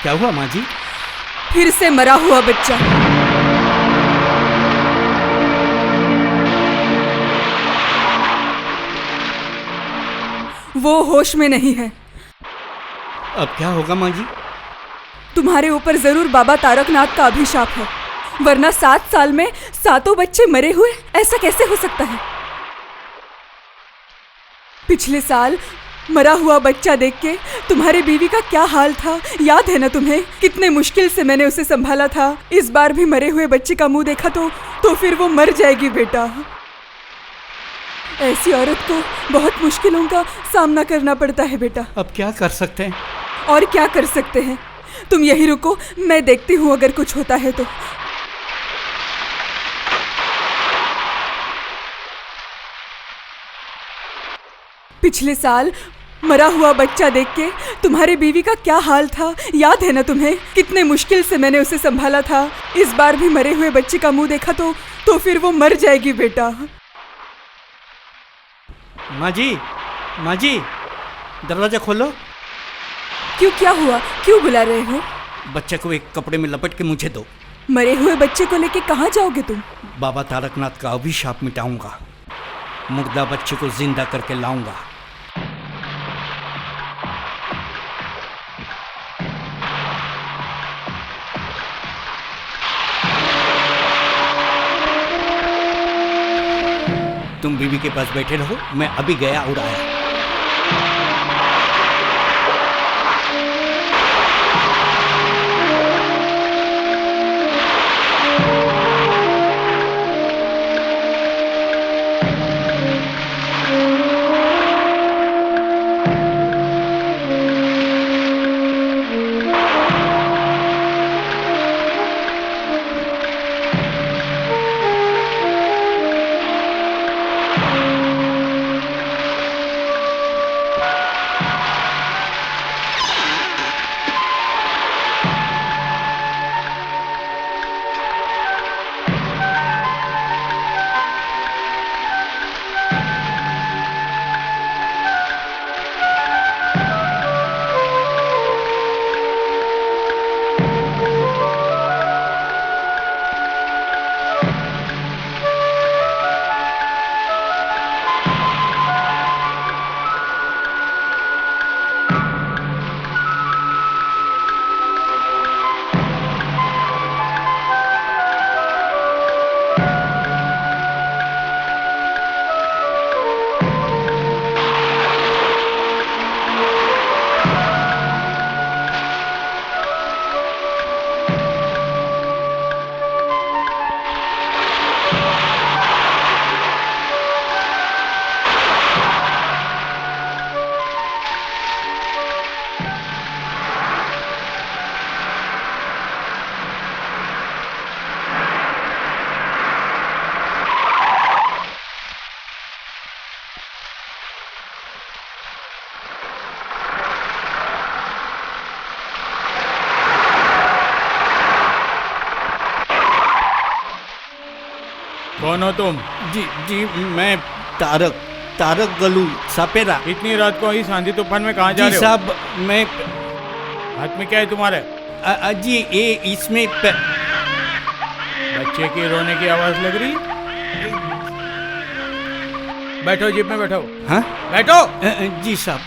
क्या हुआ माँ जी? फिर से मरा हुआ बच्चा। वो होश में नहीं है। अब क्या होगा माँ जी? तुम्हारे ऊपर जरूर बाबा तारकनाथ का अभिशाप है, वरना 7 साल में 7 बच्चे मरे हुए ऐसा कैसे हो सकता है? पिछले साल मरा हुआ बच्चा देख के तुम्हारी बीवी का क्या हाल था, याद है ना तुम्हें? कितने मुश्किल से मैंने उसे संभाला था। इस बार भी मरे हुए बच्चे का मुंह देखा तो फिर वो मर जाएगी बेटा। ऐसी औरत को बहुत मुश्किलों का सामना करना पड़ता है बेटा। अब क्या कर सकते हैं? और क्या कर सकते हैं? तुम यही रुको, मैं देखती हूँ अगर कुछ होता है तो। पिछले साल मरा हुआ बच्चा देख के तुम्हारी बीवी का क्या हाल था, याद है ना तुम्हें? कितने मुश्किल से मैंने उसे संभाला था। इस बार भी मरे हुए बच्चे का मुंह देखा तो फिर वो मर जाएगी बेटा। माँ जी, माँ जी, दरवाजा खोलो। क्यों, क्या हुआ? क्यों बुला रहे हो? बच्चे को एक कपड़े में लपेट के मुझे दो। मरे हुए बच्चे को लेके कहाँ जाओगे तुम? बाबा तारकनाथ का अभिशाप मिटाऊंगा, मुर्दा बच्चे को जिंदा करके लाऊंगा। तुम बीवी के पास बैठे रहो, मैं अभी गया और आया। कौन हो तुम? जी, मैं तारक गलू सपेरा। इतनी रात को इस आंधी तूफान में कहाँ जा रहे हो? साहब, मैं हाथ में क्या है तुम्हारे? जी ये इसमें बच्चे की रोने की आवाज लग रही। बैठो, जीप में बैठो। हाँ, बैठो। जी साहब।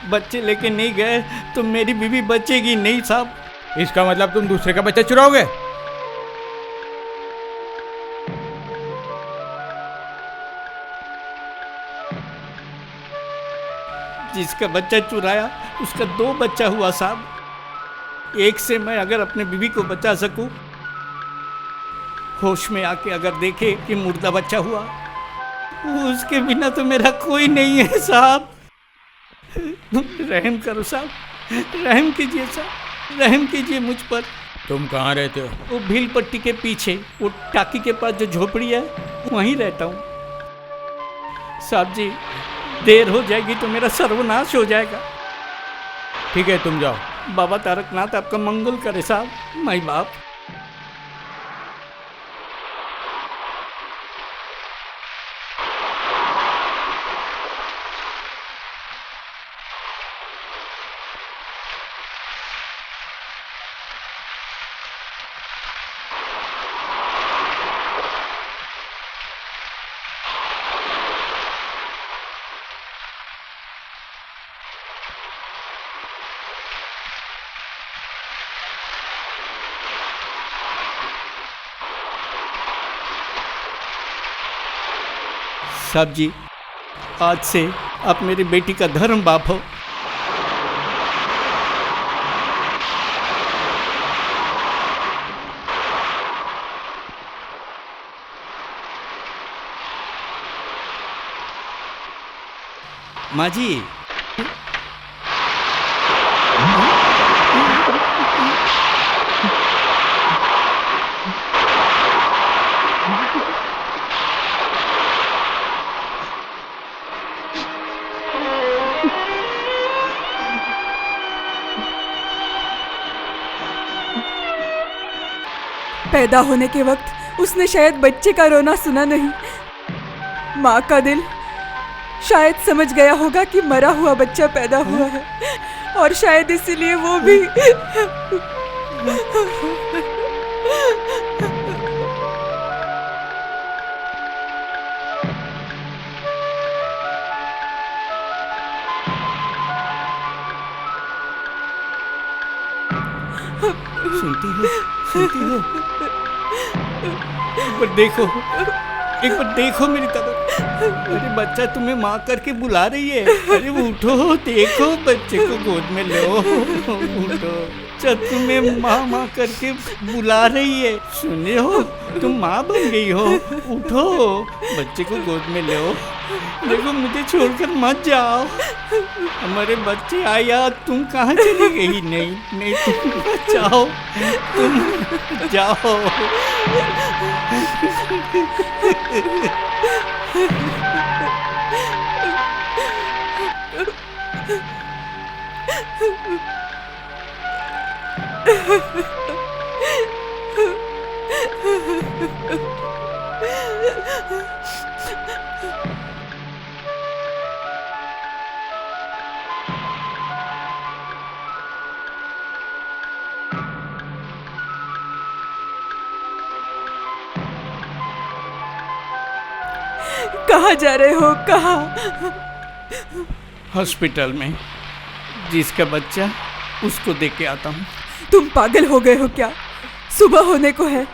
बच्चे लेके नहीं गए तो मेरी बीवी बचेगी नहीं साहब। इसका मतलब तुम दूसरे का बच्चा चुराओगे? जिसका बच्चा चुराया उसका 2 बच्चा हुआ साहब। एक से मैं अगर अपने बीवी को बचा सकूं, होश में आके अगर देखे कि मुर्दा बच्चा हुआ, उसके बिना तो मेरा कोई नहीं है साहब। रहम करो साहब, रहम कीजिए साहब, रहम कीजिए मुझ पर। तुम कहाँ रहते हो? वो भील पट्टी के पीछे, वो टाकी के पास जो झोपड़ी है, वहीं रहता हूँ साहब जी। देर हो जाएगी तो मेरा सर्वनाश हो जाएगा। ठीक है, तुम जाओ। बाबा तारकनाथ आपका मंगल करे साहब। माई बाप। साहब जी, आज से आप मेरी बेटी का धर्म बाप हो। माँ जी, पैदा होने के वक्त उसने शायद बच्चे का रोना सुना नहीं। माँ का दिल शायद समझ गया होगा कि मरा हुआ बच्चा पैदा हुआ है, और शायद इसीलिए वो भी सुनती हो? सुनती हो? एक बार देखो, एक बार देखो मेरी तरफ। अरे बच्चा तुम्हें माँ करके बुला रही है। अरे उठो, देखो बच्चे को गोद में लो। उठो, चल तुम्हें माँ माँ करके बुला रही है। सुने हो, तुम माँ बन गई हो। उठो, बच्चे को गोद में लो। देखो मुझे छोड़कर मत जाओ। हमारे बच्चे आया, तुम कहाँ चली गई? नहीं नहीं, तुम बचाओ, तुम जाओ। कहाँ जा रहे हो? कहाँ? हॉस्पिटल में। जिसका बच्चा, उसको देख के आता हूँ। तुम पागल हो गए हो क्या? सुबह होने को है।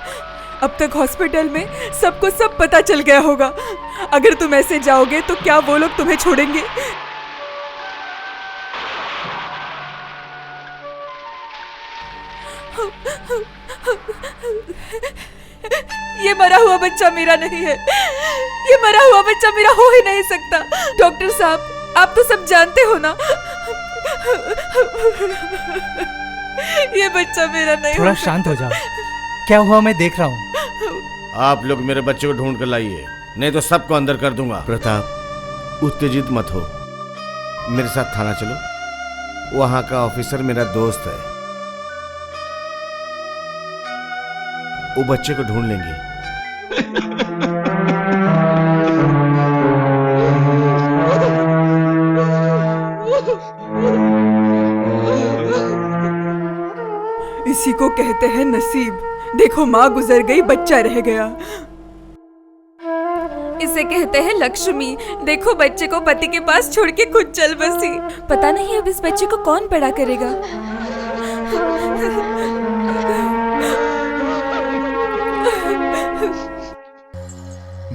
अब तक हॉस्पिटल में सबको सब पता चल गया होगा। अगर तुम ऐसे जाओगे तो क्या वो लोग तुम्हें छोड़ेंगे? ये मरा हुआ बच्चा मेरा नहीं है। ये मरा हुआ बच्चा मेरा हो ही नहीं सकता। डॉक्टर साहब, आप तो सब जानते हो ना। ये बच्चा मेरा नहीं। थोड़ा शांत हो जाओ। क्या हुआ? मैं देख रहा हूँ। आप लोग मेरे बच्चे को ढूंढ कर लाइए, नहीं तो सबको अंदर कर दूंगा। प्रताप, उत्तेजित मत हो। मेरे साथ थाना चलो। वहां का ऑफिसर मेरा दोस्त है, वो बच्चे को ढूंढ लेंगे। इसी को कहते हैं नसीब। देखो, माँ गुजर गई, बच्चा रह गया। इसे कहते हैं लक्ष्मी। देखो, बच्चे को पति के पास छोड़ के खुद चल बसी। पता नहीं अब इस बच्चे को कौन बड़ा करेगा।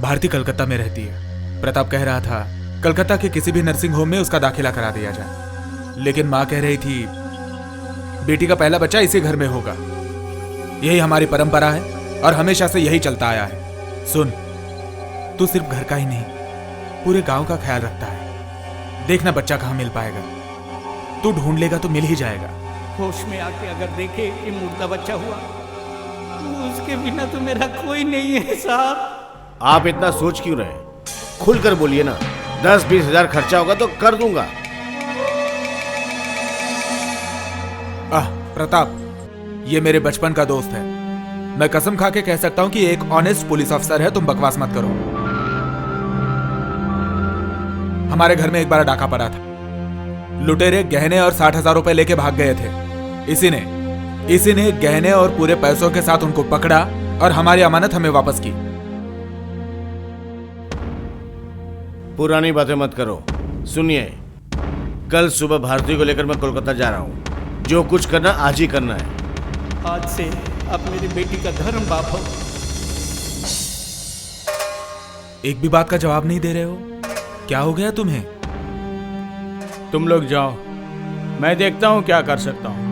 भारती कलकत्ता में रहती है। प्रताप कह रहा था कलकत्ता के किसी भी नर्सिंग होम में उसका दाखिला करा दिया जाए, लेकिन माँ कह रही थी बेटी का पहला बच्चा इसी घर में होगा। यही हमारी परंपरा है और हमेशा से यही चलता आया है। सुन, तू सिर्फ घर का ही नहीं, पूरे गांव का ख्याल रखता है। देखना बच्चा कहाँ मिल पाएगा। तू ढूंढ लेगा तो मिल ही जाएगा। होश में आके अगर देखे ये मुर्दा बच्चा हुआ, उसके बिना तो मेरा कोई नहीं है साहब। आप इतना सोच क्यों रहे? खुलकर बोलिए ना। 10-20 हजार खर्चा होगा तो कर दूंगा। प्रताप, ये मेरे बचपन का दोस्त है। मैं कसम खा के कह सकता हूं कि एक ऑनेस्ट पुलिस अफसर है। तुम बकवास मत करो। हमारे घर में एक बार डाका पड़ा था। लुटेरे गहने और 60,000 रुपए लेके भाग गए थे। इसी ने गहने और पूरे पैसों के साथ उनको पकड़ा और हमारी अमानत हमें वापस की। पुरानी बातें मत करो। सुनिए, कल सुबह भारती को लेकर मैं कोलकाता जा रहा हूँ। जो कुछ करना आज ही करना है। आज से आप मेरी बेटी का धर्म बाप हो। एक भी बात का जवाब नहीं दे रहे हो। क्या हो गया तुम्हें? तुम लोग जाओ, मैं देखता हूँ क्या कर सकता हूँ।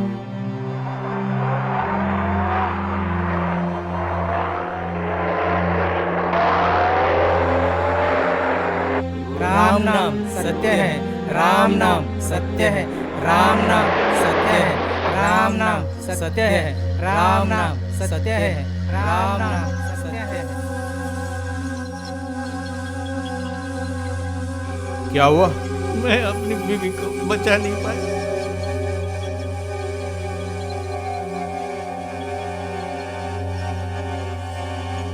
राम नाम सत्य है, राम नाम सत्य है, राम नाम सत्य है, राम नाम सत्य है, राम नाम सत्य है, राम नाम सत्य है। क्या हुआ? मैं अपनी बीवी को बचा नहीं पाया।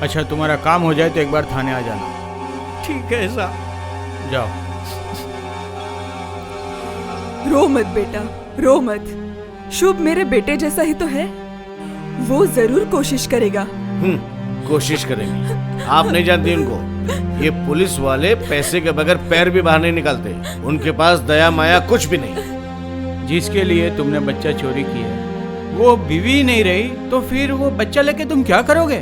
अच्छा, तुम्हारा काम हो जाए तो एक बार थाने आ जाना। ठीक है साहब। जाओ। रो मत बेटा, रो मत। शुभ मेरे बेटे जैसा ही तो है। वो जरूर कोशिश करेगा। कोशिश करेंगे। आप नहीं जानती उनको। ये पुलिस वाले पैसे के बगैर पैर भी बाहर नहीं निकालते। उनके पास दया माया कुछ भी नहीं। जिसके लिए तुमने बच्चा चोरी किया है वो बीवी ही नहीं रही तो फिर वो बच्चा लेके तुम क्या करोगे?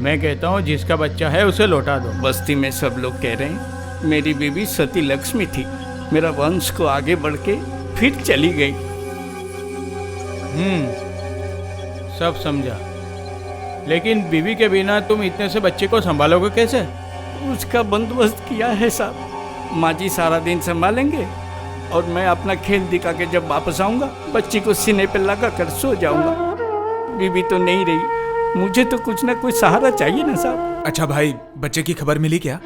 मैं कहता हूँ जिसका बच्चा है उसे लौटा दो। बस्ती में सब लोग कह रहे हैं मेरी बीवी सती लक्ष्मी थी। मेरा वंश को आगे बढ़ के फिर चली गई। सब समझा, लेकिन बीवी के बिना तुम इतने से बच्चे को संभालोगे कैसे? उसका बंदोबस्त किया है साहब। माँ जी सारा दिन संभालेंगे और मैं अपना खेल दिखा के जब वापस आऊंगा बच्ची को सीने पे लगा कर सो जाऊंगा। बीवी तो नहीं रही, मुझे तो कुछ ना कुछ सहारा चाहिए ना साहब। अच्छा भाई, बच्चे की खबर मिली क्या?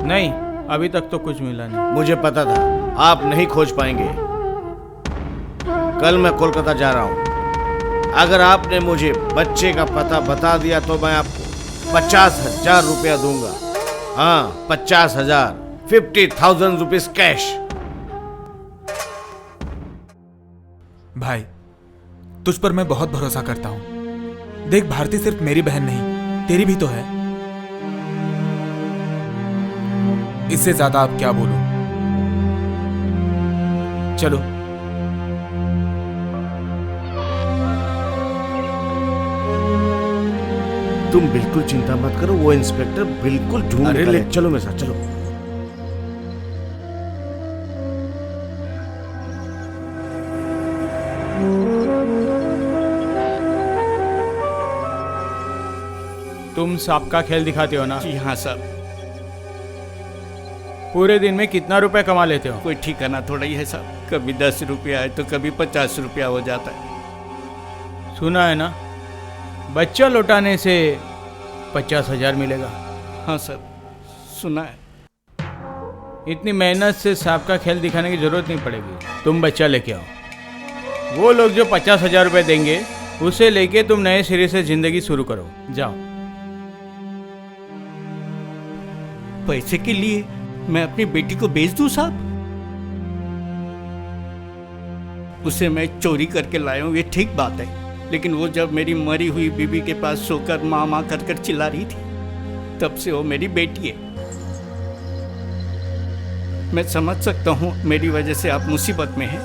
नहीं, अभी तक तो कुछ मिला नहीं। मुझे पता था आप नहीं खोज पाएंगे। कल मैं कोलकाता जा रहा हूँ। अगर आपने मुझे बच्चे का पता बता दिया तो मैं आपको 50,000 रुपया दूंगा। हाँ, 50,000, 50,000 रुपीज कैश। भाई, तुझ पर मैं बहुत भरोसा करता हूं। देख, भारती सिर्फ मेरी बहन नहीं, तेरी भी तो है। इससे ज्यादा आप क्या बोलो। चलो। तुम बिल्कुल चिंता मत करो, वो इंस्पेक्टर बिल्कुल ढूंढ ले। चलो मेरे साथ, चलो। तुम सांप का खेल दिखाते हो ना? जी हाँ साहब। पूरे दिन में कितना रुपए कमा लेते हो? कोई ठिकाना थोड़ा ही है साहब। कभी 10 रुपया है तो कभी 50 रुपया हो जाता है। सुना है ना, बच्चा लौटाने से 50,000 मिलेगा। हाँ सर, सुना है। इतनी मेहनत से सांप का खेल दिखाने की जरूरत नहीं पड़ेगी। तुम बच्चा लेके आओ। वो लोग जो 50,000 रुपए देंगे उसे लेके तुम नए सिरे से जिंदगी शुरू करो। जाओ। पैसे के लिए मैं अपनी बेटी को बेच दूं साहब? उसे मैं चोरी करके लाया हूं, ये ठीक बात है। लेकिन वो जब मेरी मरी हुई बीवी के पास सोकर माँ माँ कर कर चिल्ला रही थी, तब से वो मेरी बेटी है। मैं समझ सकता हूँ मेरी वजह से आप मुसीबत में हैं।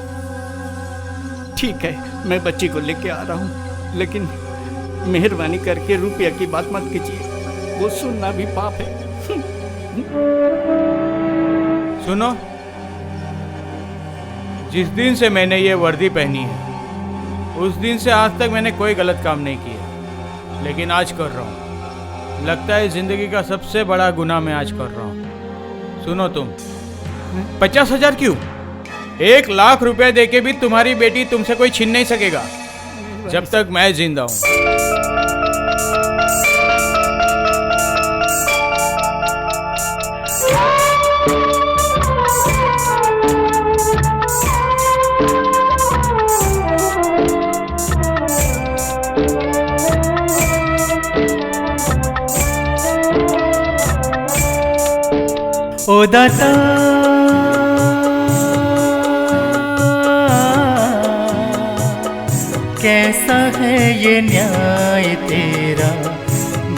ठीक है, मैं बच्ची को लेके आ रहा हूँ, लेकिन मेहरबानी करके रुपया की बात मत कीजिए। वो सुनना भी पाप है। सुनो, जिस दिन से मैंने ये वर्दी पहनी है उस दिन से आज तक मैंने कोई गलत काम नहीं किया, लेकिन आज कर रहा हूँ। लगता है जिंदगी का सबसे बड़ा गुनाह मैं आज कर रहा हूँ। सुनो तुम, 50,000 क्यों, 1,00,000 रुपए देके भी तुम्हारी बेटी तुमसे कोई छीन नहीं सकेगा जब तक मैं जिंदा हूँ। ओ दाता कैसा है ये न्याय तेरा,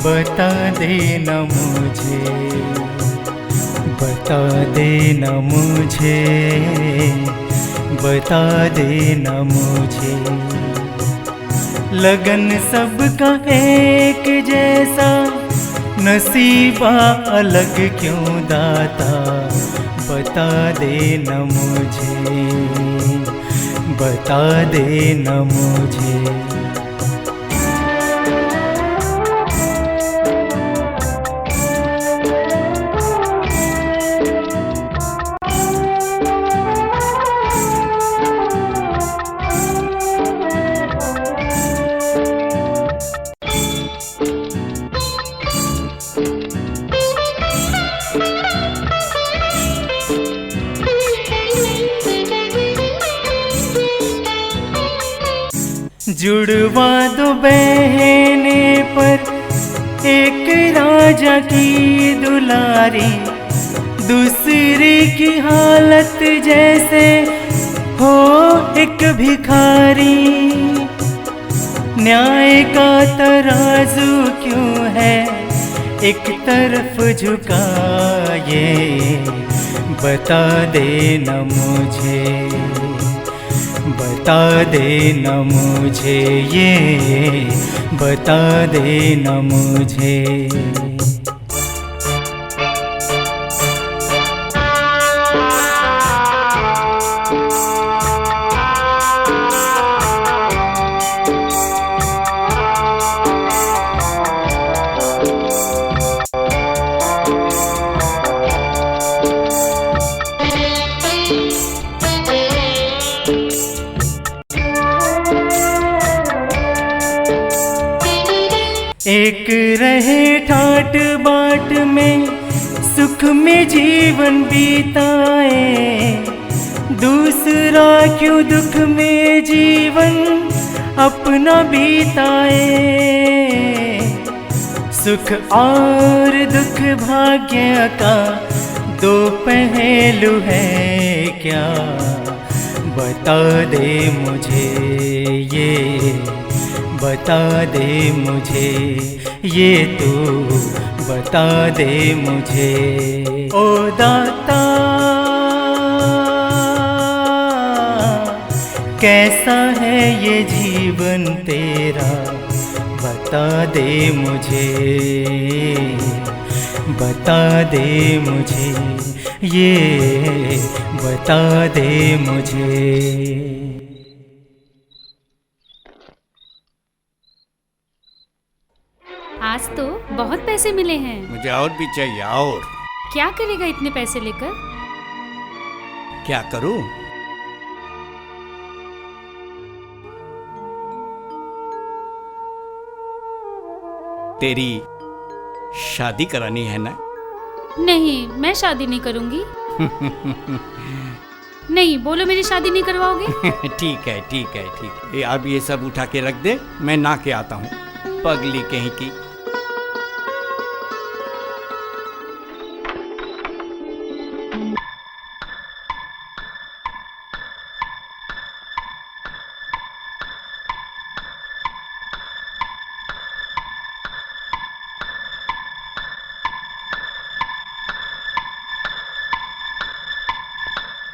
बता देना मुझे, बता देना मुझे, बता देना मुझे। लगन सबका एक जैसा, नसीबा अलग क्यों दाता, बता देना मुझे, बता देना मुझे। जुड़वा दो बहने पर एक राजा की दुलारी, दूसरी की हालत जैसे हो एक भिखारी। न्याय का तराजू क्यों है एक तरफ झुका, ये बता देना मुझे, बता देना मुझे, ये बता देना मुझे। एक रहे ठाट बाट में, सुख में जीवन बीताए, दूसरा क्यों दुख में जीवन अपना बीताए। सुख और दुख भाग्य का दो पहलू है क्या, बता दे मुझे, ये बता दे मुझे, ये तू बता दे मुझे। ओ दाता कैसा है ये जीवन तेरा, बता दे मुझे, बता दे मुझे, ये बता दे मुझे। आज तो बहुत पैसे मिले हैं। मुझे और भी चाहिए। और क्या करेगा इतने पैसे लेकर? क्या करूं? तेरी शादी करानी है ना? नहीं, मैं शादी नहीं करूंगी। नहीं, बोलो मेरी शादी नहीं करवाओगे? ठीक है ठीक है ठीक है। अब ये सब उठा के रख दे, मैं ना के आता हूँ। पगली कहीं की।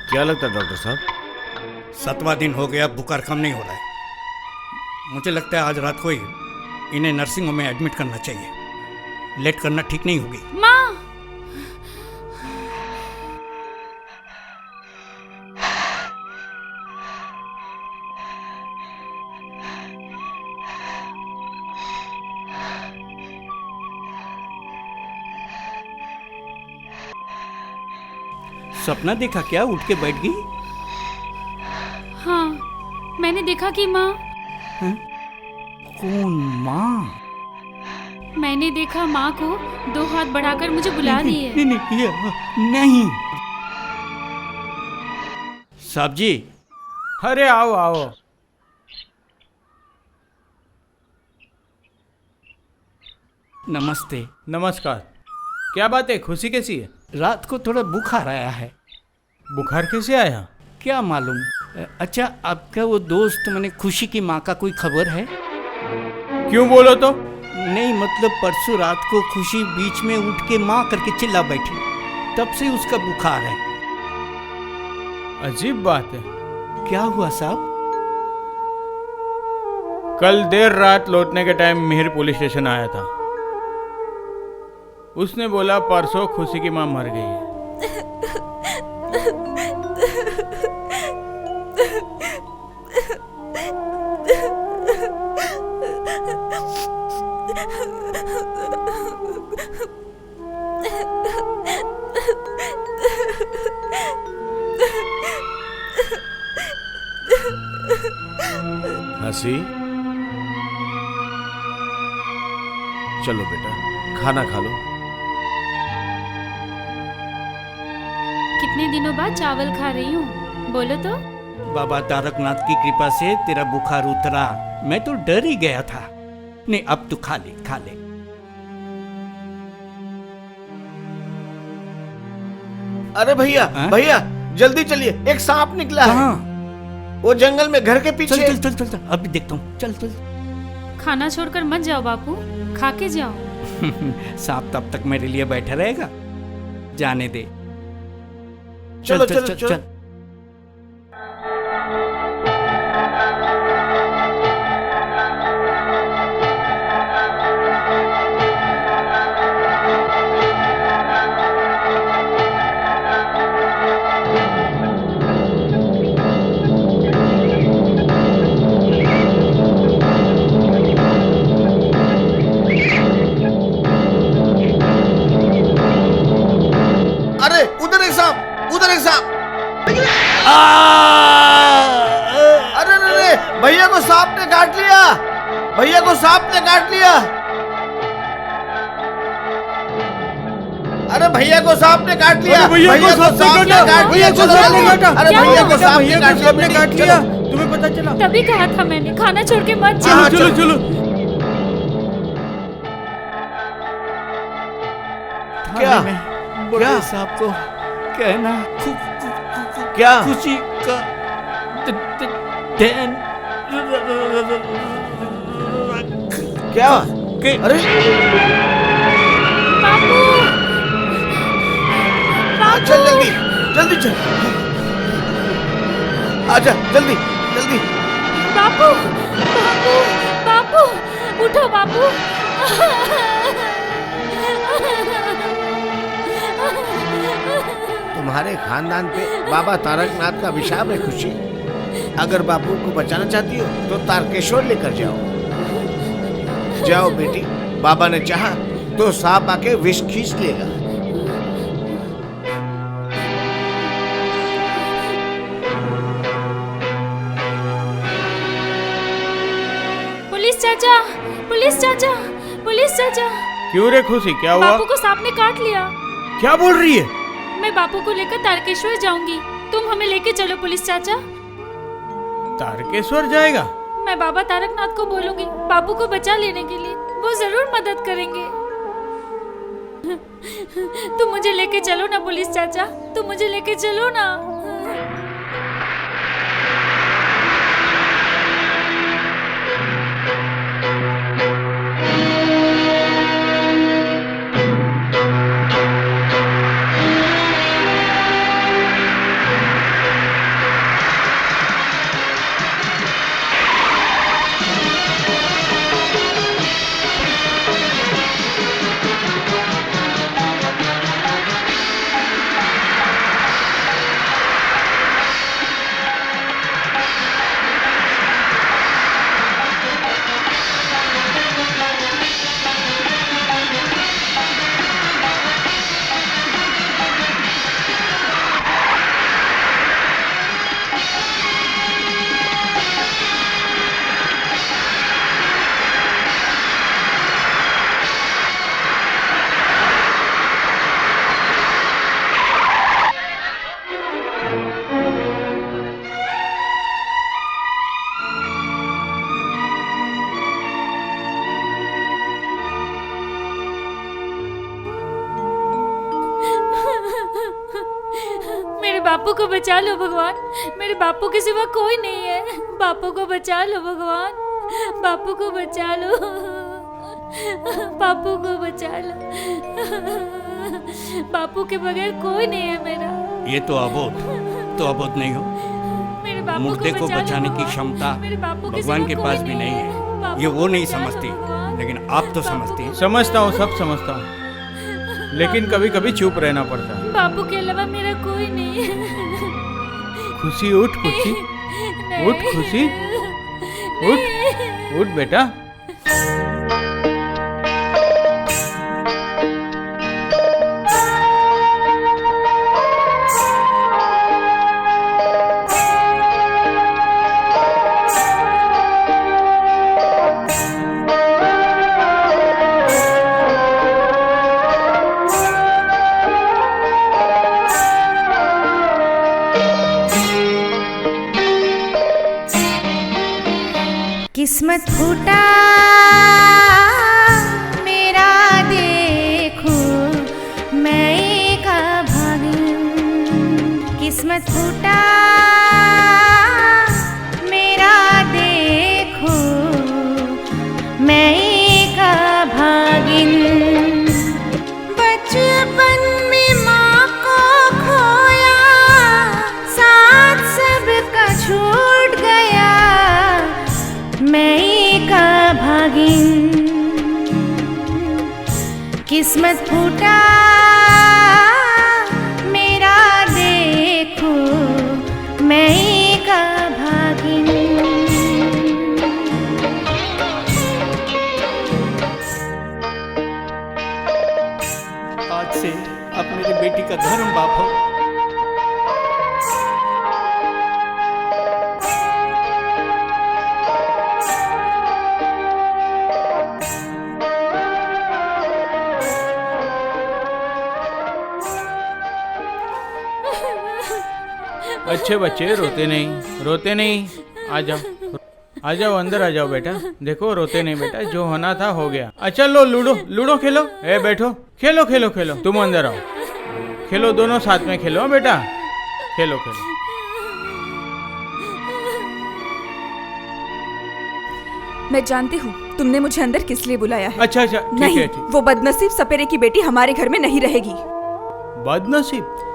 क्या लगता है डॉक्टर साहब? 7वां दिन हो गया, बुखार कम नहीं हो रहा है। मुझे लगता है आज रात को ही इन्हें नर्सिंग होम में एडमिट करना चाहिए। लेट करना ठीक नहीं होगी। माँ! सपना देखा क्या? उठ के बैठ गई? हाँ, मैंने देखा कि माँ। कौन माँ? मैंने देखा माँ को 2 हाथ बढ़ाकर मुझे बुला रही है। नहीं। साहब जी। अरे आओ आओ। नमस्ते। नमस्कार। क्या बात है, खुशी कैसी है? रात को थोड़ा बुखार आया है। बुखार कैसे आया? क्या मालूम। अच्छा, आपका वो दोस्त मैंने खुशी की माँ का कोई खबर है? क्यों बोलो तो? नहीं मतलब परसों रात को खुशी बीच में उठ के माँ करके चिल्ला बैठी, तब से उसका बुखार है। अजीब बात है। क्या हुआ साहब? कल देर रात लौटने के टाइम मिहिर पुलिस स्टेशन आया था। उसने बोला परसों खुशी की माँ मर गई है। हंसी, चलो बेटा खाना खा लो। कितने दिनों बाद चावल खा रही हूँ, बोलो तो। बाबा तारकनाथ की कृपा से तेरा बुखार उतरा, मैं तो डर ही गया था। नहीं अब तू खा ले खा ले। अरे भैया हाँ? भैया जल्दी चलिए, एक सांप निकला है। कहाँ? वो जंगल में घर के चल पीछे। चल चल चल चल, अभी देखता हूँ, चल चल। खाना छोड़कर मत जाओ बापू, खा के जाओ। सांप तब तक मेरे लिए बैठा रहेगा, जाने दे। चलो चलो चलो। अरे उधर एक सांप, उधर एक सांप। अरे अरे भैया को सांप ने काट लिया, भैया को सांप ने काट लिया। अरे भैया को सांप ने काट लिया, भैया को सांप ने काट लिया। चलो चलो, अरे भैया को सांप ने काट लिया। तुम्हें पता चला? तभी कहा था मैंने, खाना छोड़ के मत जाओ। हाँ, चलो चलो। क्या? बड़े क्या? साहब को कहना क्या? खुशी का ध्यान क्या? के अरे बापू, चल जल्दी जल्दी चल, आजा जल्दी जल्दी। बापू, बापू, बापू, उठो बापू। तुम्हारे खानदान पे बाबा तारकनाथ का अभिशाप है खुशी। अगर बापू को बचाना चाहती हो तो तारकेश्वर लेकर जाओ। जाओ बेटी, बाबा ने चाहा तो सांप आके विष खींच लेगा। पुलिस चाचा, पुलिस चाचा, पुलिस चाचा। क्यों रे खुशी, क्या हुआ? बापू को सांप ने काट लिया। क्या बोल रही है? मैं बापू को लेकर तारकेश्वर जाऊंगी, तुम हमें लेके चलो पुलिस चाचा। तारकेश्वर जाएगा? मैं बाबा तारकनाथ को बोलूंगी बापू को बचा लेने के लिए, वो जरूर मदद करेंगे। तुम मुझे लेके चलो ना पुलिस चाचा, तुम मुझे लेके चलो ना। बापू को बचा लो भगवान, मेरे बापू के सिवा कोई नहीं है। बापू को बचा लो भगवान, बापू को बचा लो, बापू को बचा लो। बापू के बगैर कोई नहीं है मेरा। ये तो अबोध नहीं हो। मेरे बापू मुर्दे को बचा लो बचाने की भगवान। क्षमता मेरे बापू के भगवान सिवा के कोई पास भी नहीं है। है। बापू ये वो नहीं को बचा लो समझती, भगवान। लेकिन आप तो समझती हैं। समझता हूँ, सब समझता हूँ, लेकिन कभी कभी चुप रहना पड़ता है। बापू के अलावा मेरा कोई नहीं है। खुशी उठ, खुशी उठ, खुशी उठ, उठ बेटा। किस्मत फूटा मेरा देखो मैं एक अभागिन। किस्मत फूटा मेरा देखो मैं एक अभागिन। बचपन में माँ को खोया, साथ सबका छूट गया मैं एक अभागिन। किस्मत फूटा मेरा देखो मैं एक अभागिन। आज से आप मेरी बेटी का धर्म बाप हो। अच्छे बच्चे, रोते नहीं, रोते नहीं। आ जाओ, आ जाओ, अंदर आ जाओ बेटा। देखो रोते नहीं बेटा, जो होना था हो गया। अच्छा लो लूडो, लूडो खेलो। ए बैठो, खेलो खेलो खेलो। तुम अंदर आओ, खेलो, दोनों साथ में खेलो बेटा, खेलो खेलो। मैं जानती हूँ तुमने मुझे अंदर किस लिए बुलाया है। अच्छा अच्छा, ठीक नहीं, है, ठीक। वो बदनसीब सपेरे की बेटी हमारे घर में नहीं रहेगी। बदनसीब?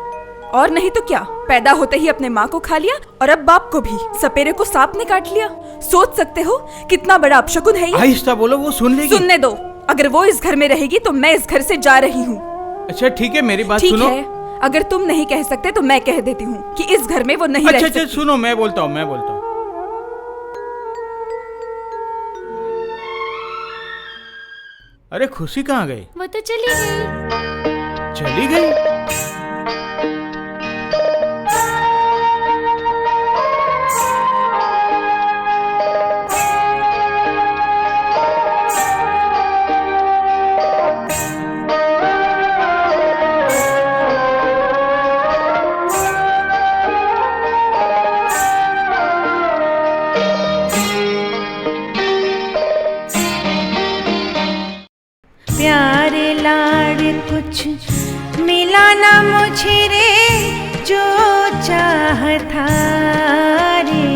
और नहीं तो क्या, पैदा होते ही अपने माँ को खा लिया और अब बाप को भी। सपेरे को सांप ने काट लिया। सोच सकते हो कितना बड़ा अपशकुन है ये। आहिस्ता बोलो, वो सुन लेगी। सुनने दो, अगर वो इस घर में रहेगी तो मैं इस घर से जा रही हूँ। अच्छा ठीक है, मेरी बात ठीक सुनो। है, अगर तुम नहीं कह सकते तो मैं कह देती हूँ कि इस घर में वो नहीं अच्छा रह अच्छा, सकती। सुनो, मैं बोलता हूँ, मैं बोलता हूँ। अरे खुशी कहाँ गई? वो तो चली गई। चली गई? प्यार लाड कुछ मिला ना मुझे रे, जो चाहता रे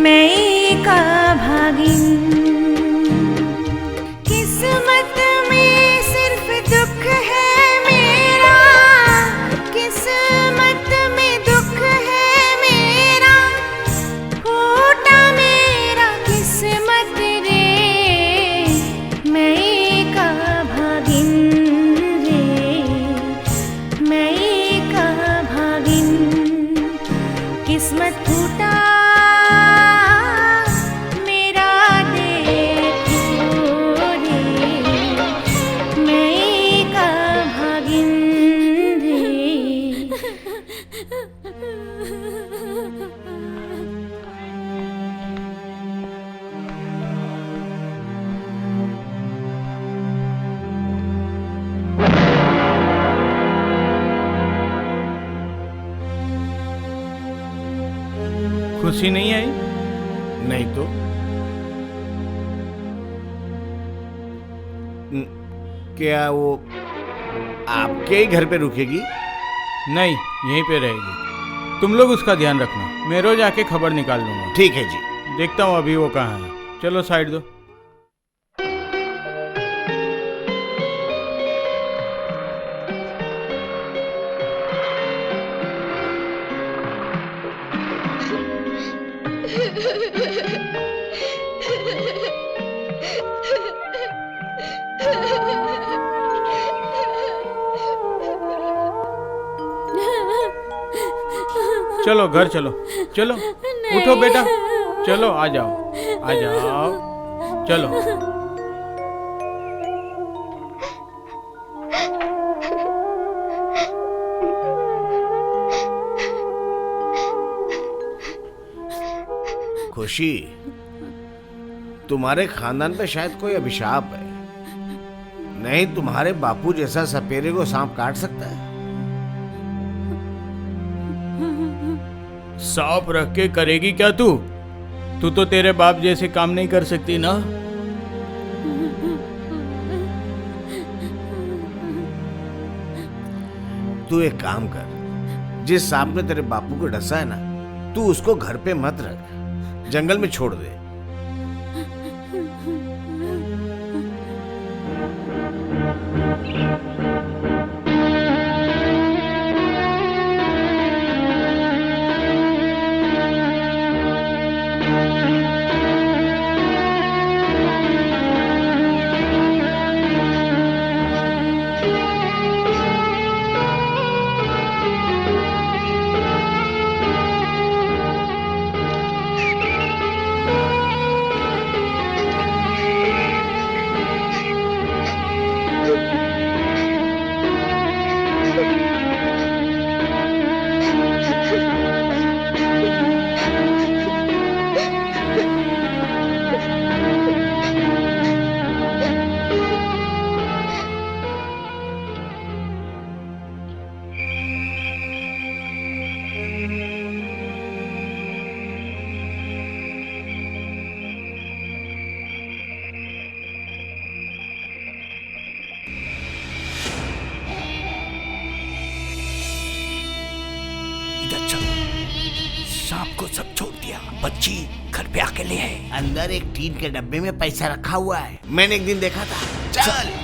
मैं एक अभागिन। किस्मत में सिर्फ दुख है मेरा, किस्मत में दुख है मेरा, फूटा मेरा किस्मत रे मैं एक अभागिन रे, मैं एक अभागिन। किस्मत फूटा मेरा देखो रे मैं एक अभागिन रे। खुशी नहीं आई? नहीं तो क्या वो आपके ही घर पे रुकेगी? नहीं, यहीं पे रहेगी। तुम लोग उसका ध्यान रखना, मैं रोज आके खबर निकाल लूंगा। ठीक है जी। देखता हूँ अभी वो कहाँ है। चलो साइड दो। चलो घर चलो, चलो उठो बेटा, चलो आ जाओ, आ जाओ, चलो। खुशी, तुम्हारे खानदान पे शायद कोई अभिशाप है, नहीं तुम्हारे बापू जैसा सपेरे को सांप काट सकता है। सांप रख के करेगी क्या तू? तू तो तेरे बाप जैसे काम नहीं कर सकती ना। तू एक काम कर, जिस सांप ने तेरे बापू को डसा है ना, तू उसको घर पे मत रख, जंगल में छोड़ दे। सांप को सब छोड़ दिया, बच्ची घर पे अकेले है। अंदर एक टीन के डब्बे में पैसा रखा हुआ है, मैंने एक दिन देखा था। चल।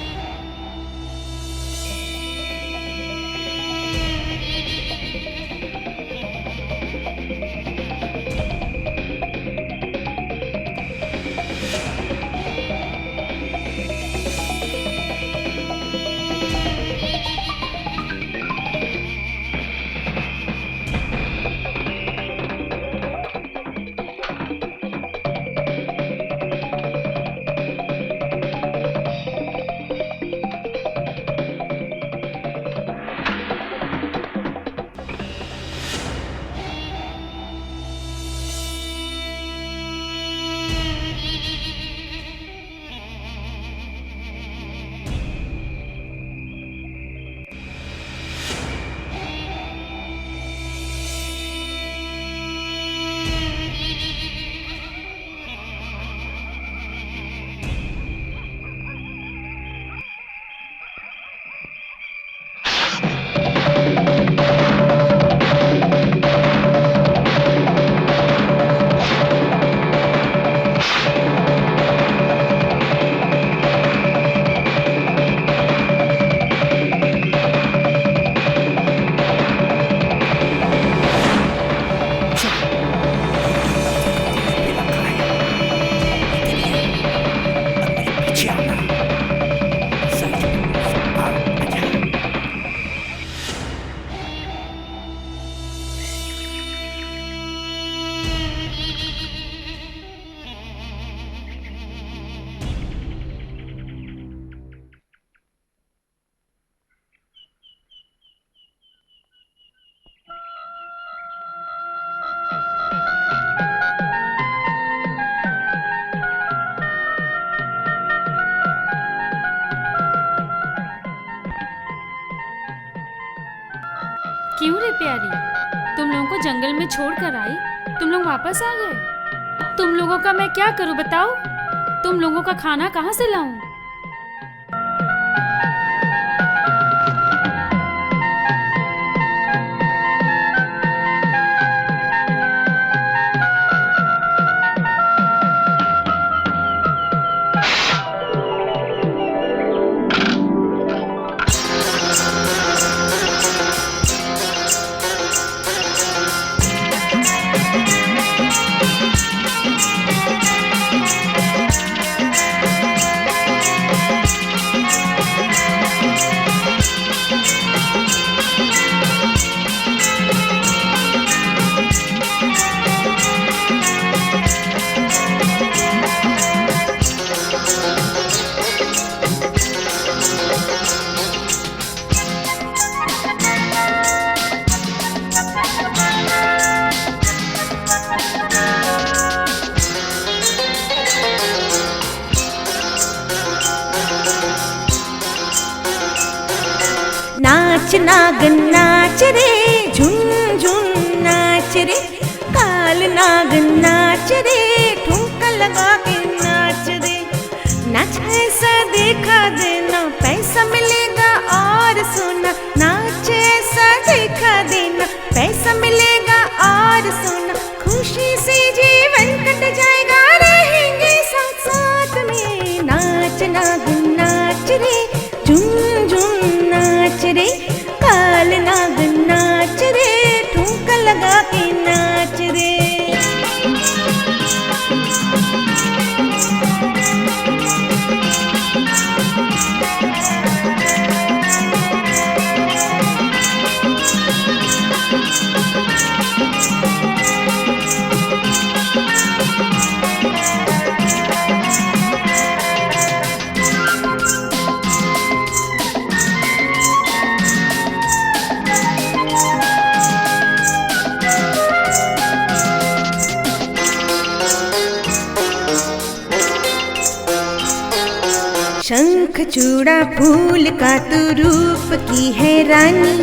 क्यों रे प्यारी, तुम लोगों को जंगल में छोड़ कर आई, तुम लोग वापस आ गए। तुम लोगों का मैं क्या करूं बताओ? तुम लोगों का खाना कहाँ से लाऊं? नाग नाच रे, झुम झुम नाच रे, काल नाग नाच रे, ठुमका लगा के नाच रे। नाच ऐसा देखा देना, पैसा मिलेगा और सोना, नाच ऐसा देखा देना, पैसा मिलेगा और सोना, खुशी से जीवन कट जाएगा, रहेंगे साथ साथ में। नाच नाग नाच रे, झुम झुम नाच रे, काल नाग नाच रे, ठुमका लगा के नाच रे। शंख चूड़ा फूल का तू रूप की है रानी,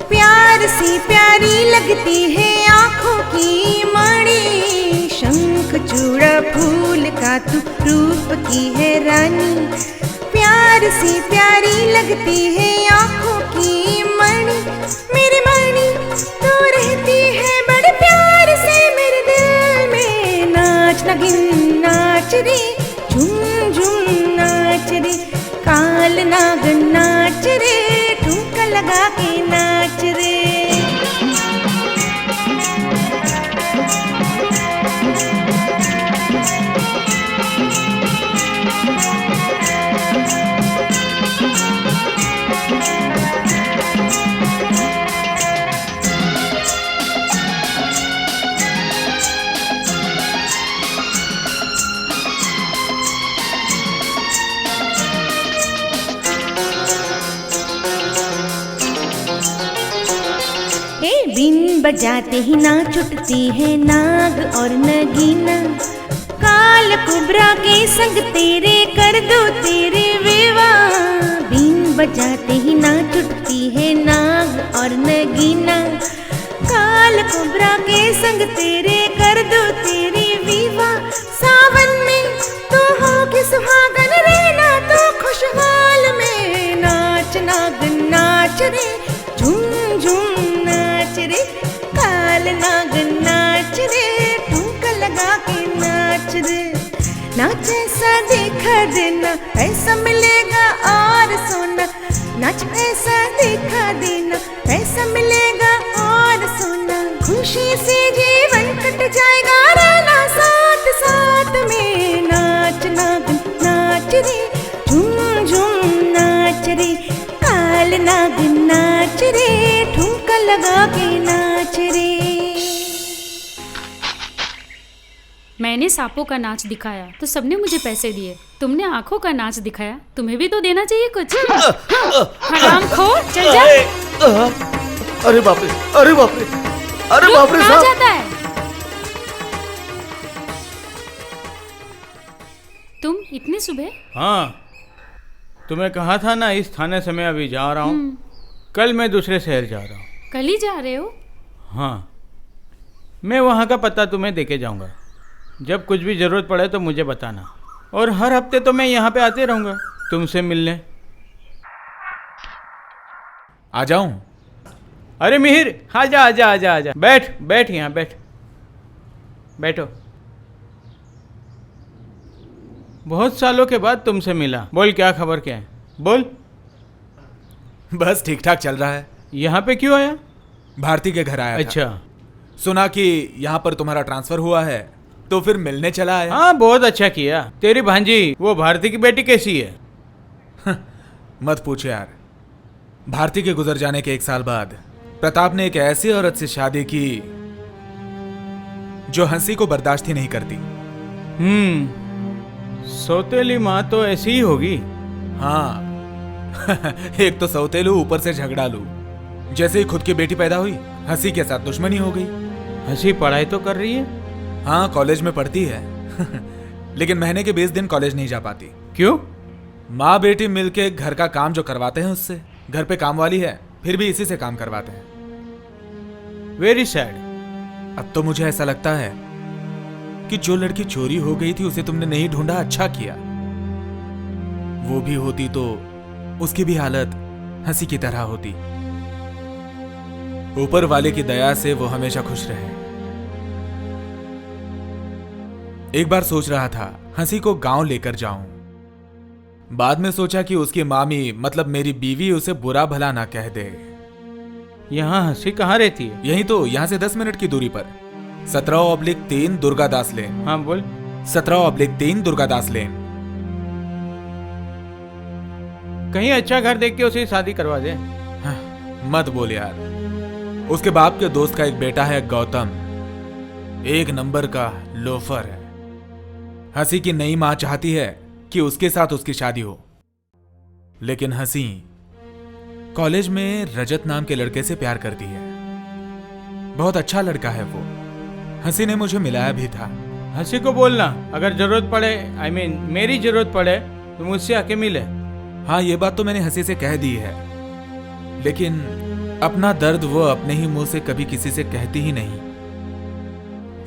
प्यार सी प्यारी लगती है आँखों की मणि। शंख चूड़ा फूल का तू रूप की है रानी, प्यार सी प्यारी लगती है आँखों की मणि। मेरी मणि तू रहती है बड़े प्यार से मेरे दिल में। नाच नगिन नाच रे, झुम झुम नाच रे, काल नाग नाच रे, ठुमका लगा के नाच रे। बीन बजाते ही नाच उठती है नाग और नगीना, काल कुबरा के संग तेरे कर दो तेरे विवाह। बीन बजाते ही नाच उठती है नाग और नगीना, काल कुबरा के संग तेरे कर दो तेरे विवाह। सावन में तो होगी सुहागन, रहना तो खुशहाल में। नाच नाग नाच रे, झुम झुम नाच रे, काल नाग नाच रे, ठुमका लगा के नाच रे। नाच ऐसा देखा देना, पैसा मिलेगा और सोना, नाच ऐसा देखा देना, पैसा मिलेगा और सोना, खुशी से जीवन कट जाएगा, रहना साथ साथ में। नाच नाग नाच रे, झुम झुम नाच रे, काल नाग नाच रे, ठुमका लगा के नाच रे। मैंने सांपों का नाच दिखाया तो सबने मुझे पैसे दिए, तुमने आंखों का नाच दिखाया, तुम्हें भी तो देना चाहिए कुछ। हराम खो, चल जा। अरे बाप रे, अरे बाप रे, अरे बाप रे कहाँ साहब। जाता है? तुम इतनी सुबह? हाँ, तुम्हें कहा था ना इस थाने से मैं अभी जा रहा हूँ, कल मैं दूसरे शहर जा रहा हूँ। कल ही जा रहे हो? हाँ, मैं वहाँ का पता तुम्हें देके जाऊँगा, जब कुछ भी ज़रूरत पड़े तो मुझे बताना, और हर हफ्ते तो मैं यहाँ पे आते रहूँगा तुमसे मिलने। आ जाऊं? अरे मिहिर, आजा आजा आजा आजा, बैठ बैठ, यहाँ बैठ, बैठो। बहुत सालों के बाद तुमसे मिला, बोल क्या खबर क्या है, बोल। बस ठीक ठाक चल रहा है। यहाँ पे क्यों आया? भारती के घर आया था। अच्छा, सुना कि यहाँ पर तुम्हारा ट्रांसफर हुआ है, तो फिर मिलने चला आया। हाँ बहुत अच्छा किया। तेरी भांजी वो भारती की बेटी कैसी है? मत पूछो यार। भारती के गुजर जाने के 1 साल बाद प्रताप ने एक ऐसी औरत से शादी की जो हंसी को बर्दाश्त ही नहीं करती। सौतेली माँ तो ऐसी ही होगी। हाँ एक तो सौतेलू, ऊपर से झगड़ालू। जैसे ही खुद की बेटी पैदा हुई, हंसी के साथ दुश्मनी हो गई। हंसी पढ़ाई तो कर रही है? हाँ, कॉलेज में पढ़ती है लेकिन महीने के 20 दिन कॉलेज नहीं जा पाती। क्यों? माँ बेटी मिलके घर का काम जो करवाते हैं उससे। घर पे काम वाली है, फिर भी इसी से काम करवाते हैं। Very sad. अब तो मुझे ऐसा लगता है कि जो लड़की चोरी हो गई थी उसे तुमने नहीं ढूंढा, अच्छा किया। वो भी होती तो उसकी भी हालत हंसी की तरह होती। ऊपर वाले की दया से वो हमेशा खुश रहे। एक बार सोच रहा था हंसी को गांव लेकर जाऊं। बाद में सोचा कि उसकी मामी मतलब मेरी बीवी उसे बुरा भला ना कह दे। यहाँ हंसी कहाँ रहती है? यही तो, यहां से 10 मिनट की दूरी पर 17/3 दुर्गादास लेन। हाँ बोल। 17/3 दुर्गादास लेन। कहीं अच्छा घर देख के उसे शादी करवा दे। हाँ, मत बोल यार। उसके बाप के दोस्त का एक बेटा है गौतम, एक नंबर का लोफर है। हंसी की नई मां चाहती है कि उसके साथ उसकी शादी हो, लेकिन हंसी कॉलेज में रजत नाम के लड़के से प्यार करती है। बहुत अच्छा लड़का है वो। हंसी ने मुझे मिलाया भी था। हंसी को बोलना अगर जरूरत पड़े, I mean, मेरी जरूरत पड़े तो मुझसे आके मिले। हाँ, ये बात तो मैंने हंसी से कह दी है, लेकिन अपना दर्द वो अपने ही मुंह से कभी किसी से कहती ही नहीं।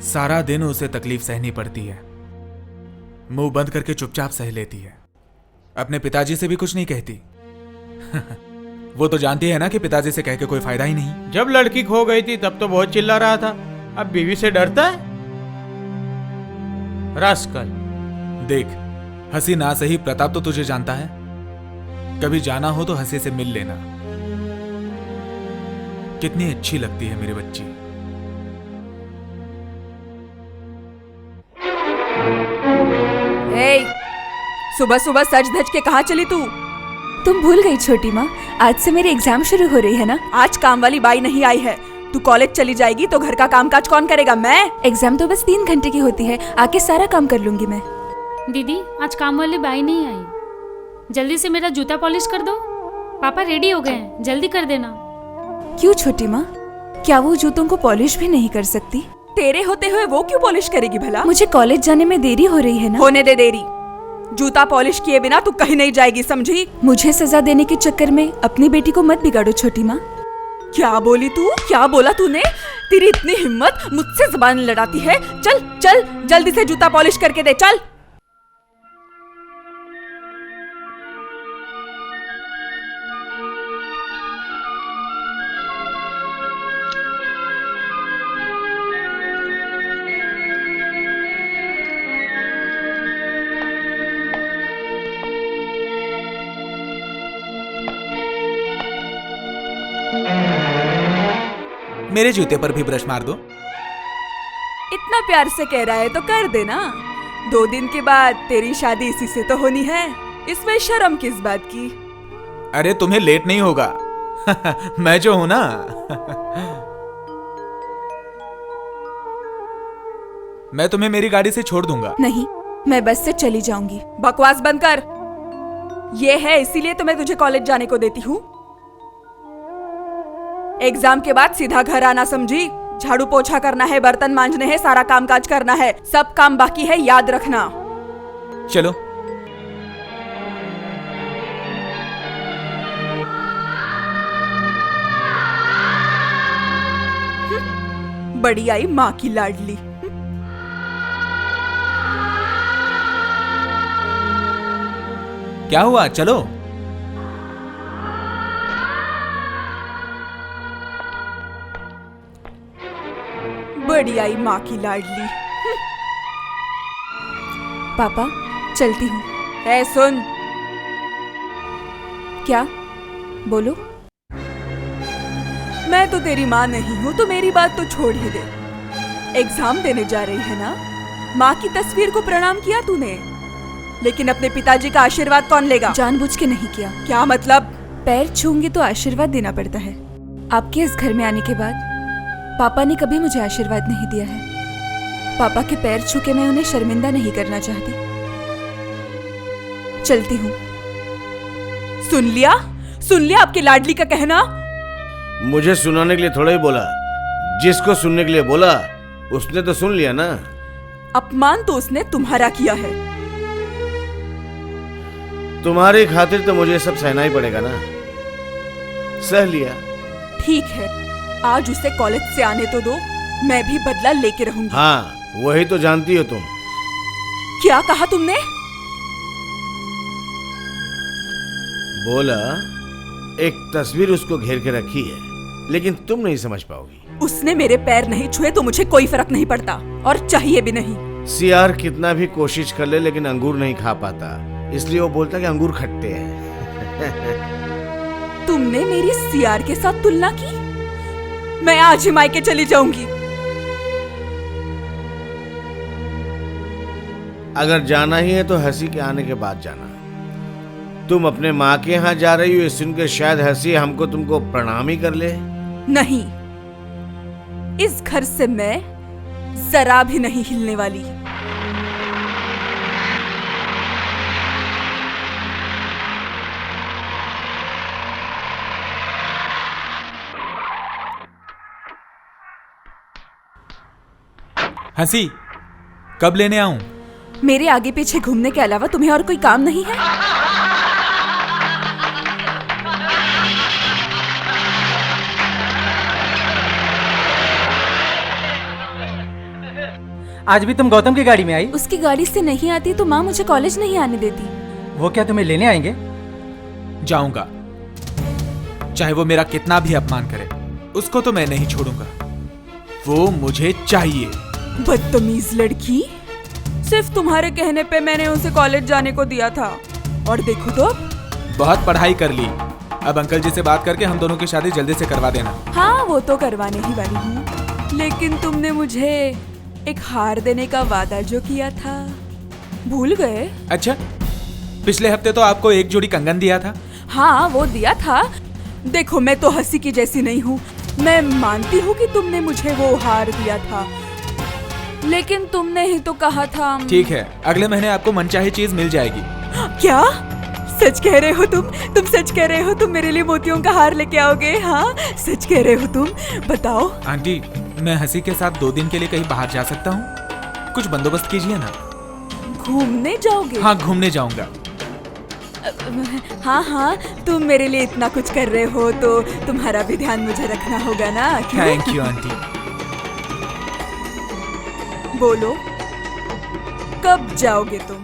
सारा दिन उसे तकलीफ सहनी पड़ती है, मुंह बंद करके चुपचाप सह लेती है। अपने पिताजी से भी कुछ नहीं कहती। वो तो जानती है ना कि पिताजी से कह के कोई फायदा ही नहीं। जब लड़की खो गई थी तब तो बहुत चिल्ला रहा था, अब बीवी से डरता है। रास्कल। देख, हंसी ना सही, प्रताप तो तुझे जानता है। कभी जाना हो तो हंसी से मिल लेना। कितनी अच्छी लगती है मेरी बच्ची। सुबह सुबह सज धज के कहाँ चली तू? तुम भूल गई छोटी माँ, आज से मेरी एग्जाम शुरू हो रही है ना। आज काम वाली बाई नहीं आई है। तू कॉलेज चली जाएगी तो घर का कामकाज कौन करेगा? मैं। एग्जाम तो बस 3 घंटे की होती है, आके सारा काम कर लूंगी मैं। दीदी आज काम वाली बाई नहीं आई, जल्दी से मेरा जूता पॉलिश कर दो। पापा रेडी हो गए हैं, जल्दी कर देना। क्यों छोटी माँ, क्या वो जूतों को पॉलिश भी नहीं कर सकती? तेरे होते हुए वो क्यों पॉलिश करेगी भला? मुझे कॉलेज जाने में देरी हो रही है ना। होने दे देरी। जूता पॉलिश किए बिना तू कहीं नहीं जाएगी, समझी? मुझे सजा देने के चक्कर में अपनी बेटी को मत बिगाड़ो छोटी माँ। क्या बोली तू? क्या बोला तूने? तेरी इतनी हिम्मत, मुझसे जुबान लड़ाती है। चल चल जल्दी से जूता पॉलिश करके दे, चल। मेरे जूते पर भी ब्रश मार दो। इतना प्यार से कह रहा है तो कर देना। 2 दिन के बाद तेरी शादी इसी से तो होनी है, इसमें शर्म किस बात की? अरे तुम्हें लेट नहीं होगा। मैं जो हूं ना। मैं तुम्हें मेरी गाड़ी से छोड़ दूंगा। नहीं, मैं बस से चली जाऊंगी। बकवास बंद कर। ये है इसीलिए तो मैं तुझे कॉलेज जाने को देती हूँ। एग्जाम के बाद सीधा घर आना, समझी? झाड़ू पोछा करना है, बर्तन मांजने हैं, सारा कामकाज करना है। सब काम बाकी है, याद रखना। चलो। बड़ी आई माँ की लाडली। क्या हुआ? चलो। बड़ी आई माँ की लाडली। पापा चलती हूँ। ए सुन, क्या? बोलो। मैं तो तेरी माँ नहीं हूँ, तो मेरी बात तो छोड़ ही दे। एग्जाम देने जा रही है ना? माँ की तस्वीर को प्रणाम किया तूने, लेकिन अपने पिताजी का आशीर्वाद कौन लेगा? जानबूझ के नहीं किया। क्या मतलब? पैर छूंगी तो आशीर्वाद देना पड़ता है। आपके इस घर में आने के बाद पापा ने कभी मुझे आशीर्वाद नहीं दिया है। पापा के पैर छू के मैं उन्हें शर्मिंदा नहीं करना चाहती। चलती हूँ। सुन लिया? सुन लिया आपकी लाडली का कहना? मुझे सुनाने के लिए थोड़ा ही बोला, जिसको सुनने के लिए बोला उसने तो सुन लिया ना। अपमान तो उसने तुम्हारा किया है। तुम्हारी खातिर तो मुझे सब सहना ही पड़ेगा ना। सह लिया। ठीक है, आज उसे कॉलेज से आने तो दो, मैं भी बदला लेके रहूंगी। हाँ, वही तो जानती हो तुम। क्या कहा तुमने? बोला एक तस्वीर उसको घेर के रखी है, लेकिन तुम नहीं समझ पाओगी। उसने मेरे पैर नहीं छुए तो मुझे कोई फर्क नहीं पड़ता, और चाहिए भी नहीं। सियार कितना भी कोशिश कर ले लेकिन अंगूर नहीं खा पाता, इसलिए वो बोलता कि अंगूर खट्टे हैं। तुमने मेरी सियार के साथ तुलना की? मैं आज ही मायके चली जाऊंगी। अगर जाना ही है तो हंसी के आने के बाद जाना। तुम अपने माँ के यहाँ जा रही हो, इस सुनकर शायद हंसी हमको तुमको प्रणाम ही कर ले। नहीं, इस घर से मैं जरा भी नहीं हिलने वाली। हंसी, कब लेने आऊं? मेरे आगे पीछे घूमने के अलावा तुम्हें और कोई काम नहीं है? आज भी तुम गौतम की गाड़ी में आई? उसकी गाड़ी से नहीं आती तो माँ मुझे कॉलेज नहीं आने देती। वो क्या तुम्हें लेने आएंगे? जाऊंगा, चाहे वो मेरा कितना भी अपमान करे, उसको तो मैं नहीं छोड़ूंगा। वो मुझे चाहिए। बदतमीज लड़की, सिर्फ तुम्हारे कहने पे मैंने उसे कॉलेज जाने को दिया था, और देखो तो। बहुत पढ़ाई कर ली, अब अंकल जी से बात करके हम दोनों की शादी जल्दी से करवा देना। हाँ, वो तो करवाने ही वाली हूँ, लेकिन तुमने मुझे एक हार देने का वादा जो किया था, भूल गए? अच्छा, पिछले हफ्ते तो आपको एक जोड़ी कंगन दिया था। हाँ, वो दिया था। देखो, मैं तो हंसी की जैसी नहीं हूँ। मैं मानती हूँ कि तुमने मुझे वो हार दिया था, लेकिन तुमने ही तो कहा था। ठीक है, अगले महीने आपको मनचाही चीज मिल जाएगी। क्या सच कह रहे हो तुम सच कह रहे हो? तुम मेरे लिए मोतियों का हार लेके आओगे? हाँ, सच कह रहे हो तुम? बताओ। आंटी, मैं हंसी के साथ 2 दिन के लिए कहीं बाहर जा सकता हूँ? कुछ बंदोबस्त कीजिए ना। घूमने जाओगे? हाँ, घूमने जाऊंगा। हाँ हाँ, तुम मेरे लिए इतना कुछ कर रहे हो तो तुम्हारा भी ध्यान मुझे रखना होगा ना? Thank you aunty. बोलो, कब जाओगे तुम?